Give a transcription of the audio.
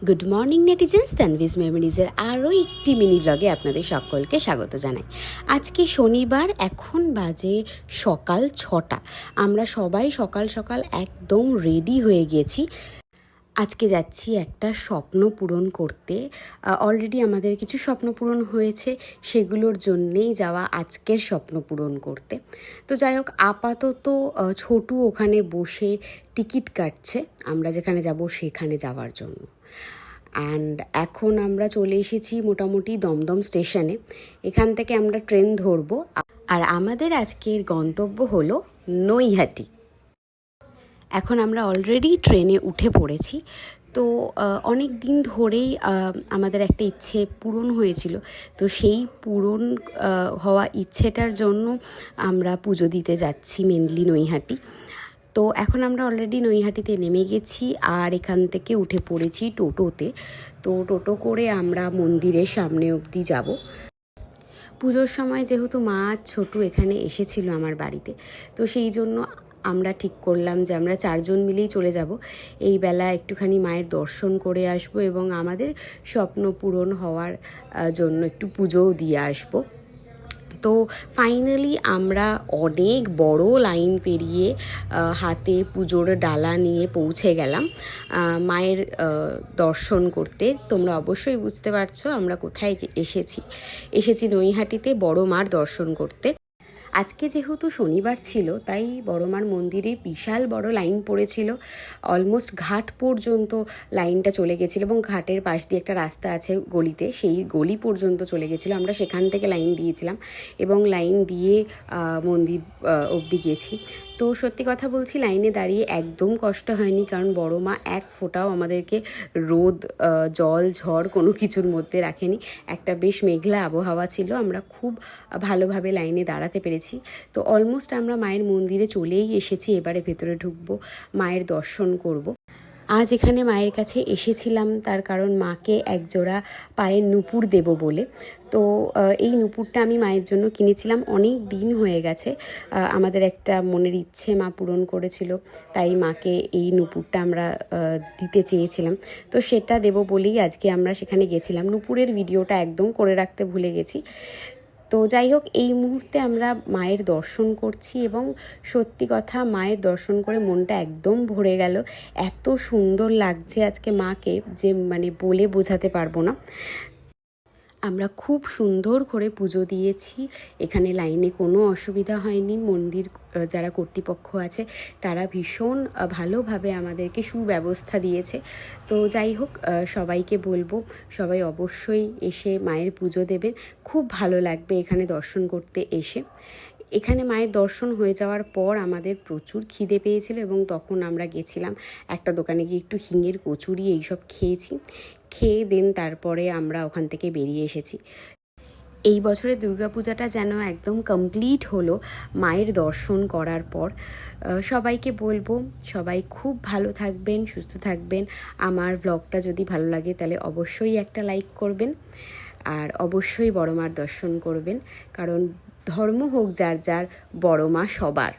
Good morning নেটিজেন্স, তানভিজ মেমোরিজের আরও একটি mini ব্লগে আপনাদের সকলকে স্বাগত জানাই। আজকে শনিবার, এখন বাজে সকাল 6টা। আমরা সবাই সকাল সকাল একদম রেডি হয়ে গেছি। আজকে যাচ্ছি একটা স্বপ্ন পূরণ করতে। অলরেডি আমাদের কিছু স্বপ্ন পূরণ হয়েছে, সেগুলোর জন্যেই যাওয়া আজকের স্বপ্ন পূরণ করতে। তো যাই হোক, আপাতত ছোটু ওখানে বসে টিকিট কাটছে আমরা যেখানে যাব সেখানে যাওয়ার জন্য। অ্যান্ড এখন আমরা চলে এসেছি মোটামুটি দমদম স্টেশনে। এখান থেকে আমরা ট্রেন ধরবো, আর আমাদের আজকের গন্তব্য হলো নৈহাটি। এখন আমরা অলরেডি ট্রেনে উঠে পড়েছি। তো অনেক দিন ধরেই আমাদের একটা ইচ্ছে পূরণ হয়েছিল, তো সেই পূরণ হওয়া ইচ্ছেটার জন্য আমরা পুজো দিতে যাচ্ছি মেনলি নৈহাটি। তো এখন আমরা অলরেডি নৈহাটিতে নেমে গেছি, আর এখান থেকে উঠে পড়েছি টোটোতে। তো টোটো করে আমরা মন্দিরের সামনে অবধি যাব। পুজোর সময় যেহেতু মা আর ছোটু এখানে এসেছিল আমার বাড়িতে, তো সেই জন্য আমরা ঠিক করলাম যে আমরা 4 জন মিলেই চলে যাব। এই বেলা একটুখানি মায়ের দর্শন করে আসব এবং আমাদের স্বপ্ন পূরণ হওয়ার জন্য একটু পুজোও দিয়ে আসব। তো ফাইনালি আমরা অনেক বড় লাইন পেরিয়ে হাতে পুজোর ডালা নিয়ে পৌঁছে গেলাম মায়ের দর্শন করতে। তোমরা অবশ্যই বুঝতে পারছো আমরা কোথায় এসেছি নৈহাটিতে বড় মার দর্শন করতে। আজকে যেহেতু শনিবার ছিল, তাই বড়মার মন্দিরে বিশাল বড় লাইন পড়েছিল। অলমোস্ট ঘাট পর্যন্ত লাইনটা চলে গেছিলো, এবং ঘাটের পাশ দিয়ে একটা রাস্তা আছে গলিতে, সেই গলি পর্যন্ত চলে গেছিলো। আমরা সেখান থেকে লাইন দিয়েছিলাম এবং লাইন দিয়ে মন্দির অবধি গেছি। তো সত্যি কথা বলছি, লাইনে দাঁড়িয়ে একদম কষ্ট হয়নি, কারণ বড় মা এক ফোঁটাও আমাদেরকে রোদ জল ঝড় কোনো কিছুর মধ্যে রাখেনি। একটা বেশ মেঘলা আবহাওয়া ছিল, আমরা খুব ভালোভাবে লাইনে দাঁড়াতে পেরেছি। তো অলমোস্ট আমরা মায়ের মন্দিরে চলেই এসেছি। এবারে ভেতরে ঢুকবো, মায়ের দর্শন করব। আজ এখানে মায়ের কাছে এসেছিলাম তার কারণ মাকে একজোড়া পায়ের নূপুর দেব বলে। তো এই নূপুরটা আমি মায়ের জন্য কিনেছিলাম, অনেক দিন হয়ে গেছে। আমাদের একটা মনের ইচ্ছে মা পূরণ করেছিল, তাই মাকে এই নূপুরটা আমরা দিতে চেয়েছিলাম। তো সেটা দেব বলেই আজকে আমরা সেখানে গেছিলাম। নূপুরের ভিডিওটা একদম করে রাখতে ভুলে গেছি। তো যাই হোক, এই মুহূর্তে আমরা মায়ের দর্শন করছি, এবং সত্যি কথা মায়ের দর্শন করে মনটা একদম ভরে গেল। এত সুন্দর লাগছে আজকে মাকে, যে মানে বলে বোঝাতে পারবো না। আমরা খুব সুন্দর করে পুজো দিয়েছি, এখানে লাইনে কোনো অসুবিধা হয়নি। মন্দির যারা কর্তৃপক্ষ আছে তারা ভীষণ ভালোভাবে আমাদেরকে সুব্যবস্থা দিয়েছে। তো যাই হোক, সবাইকে বলবো সবাই অবশ্যই এসে মায়ের পুজো দেবেন, খুব ভালো লাগবে এখানে দর্শন করতে এসে। এখানে মায়ের দর্শন হয়ে যাওয়ার পর আমাদের প্রচুর খিদে পেয়েছিল, এবং তখন আমরা গেছিলাম একটা দোকানে গিয়ে একটু হিঙের কচুরি এইসব খেয়েছি। খেয়ে দেন তারপরে আমরা ওখান থেকে বেরিয়ে এসেছি। এই বছরের দুর্গাপূজাটা যেন একদম কমপ্লিট হলো মায়ের দর্শন করার পর। সবাইকে বলবো সবাই খুব ভালো থাকবেন, সুস্থ থাকবেন। আমার ব্লগটা যদি ভালো লাগে তাহলে অবশ্যই একটা লাইক করবেন, আর অবশ্যই বড় মার দর্শন করবেন, কারণ ধর্ম হোক যার যার, বড় মা সবার।